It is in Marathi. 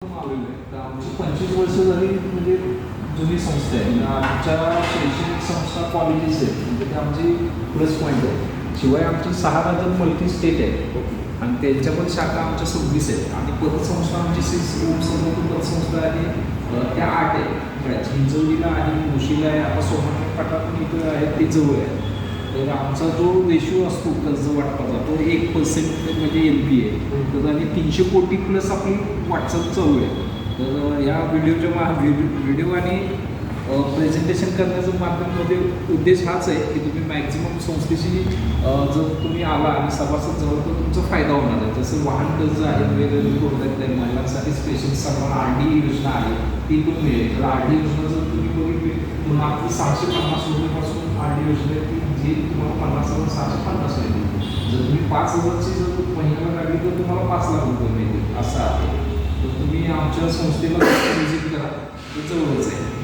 आलेलो आहे. तर आमची 25 वर्ष झाली म्हणजे जुनी संस्था आहे. आमच्या शैक्षणिक संस्था कॉलेजेस आहेत म्हणजे ते आमची प्लस पॉईंट आहे. शिवाय आमची 6 राज्यात मल्टी स्टेट आहे आणि त्यांच्या पण शाखा आमच्या 26 आहेत आणि पतसंस्था आमची 6 उपसंघ पतसंस्था आहे त्या 8 आहे. चिंचवलीला आहे, मुशीला आहे, आता सोमनाथ पाटा पण इथं आहे ते जवळ आहे. तर आमचा जो रेशिओ असतो कर्ज वाटपाचा तो 1% म्हणजे NPA आहे. तर आणि 300 कोटी प्लस आपली वाटचाल चालू आहे. तर या व्हिडिओ आणि प्रेझेंटेशन करण्याचं माध्यमामध्ये उद्देश हाच आहे की तुम्ही मॅक्झिमम संस्थेशी जर तुम्ही आला आणि सभासद झाला तर तुमचा फायदा होणार आहे. जसं वाहन कर्ज आहे, वेगवेगळे प्रोडक्ट आहे, महिलांसाठी स्पेशल सर्व RD योजना आहे ती पण मिळेल. तर RD योजना जर तुम्ही बघितली पुन्हा आपली 750 रुपयेपासून RD योजना आहे ती जी तुम्हाला 50,650 मिळतील. जर तुम्ही 5,000ची जर महिन्याला काढली तर तुम्हाला 5 लाख रुपये मिळतील असं आहे. तर तुम्ही आमच्या संस्थेला व्हिजिट करा, ते जवळच आहे.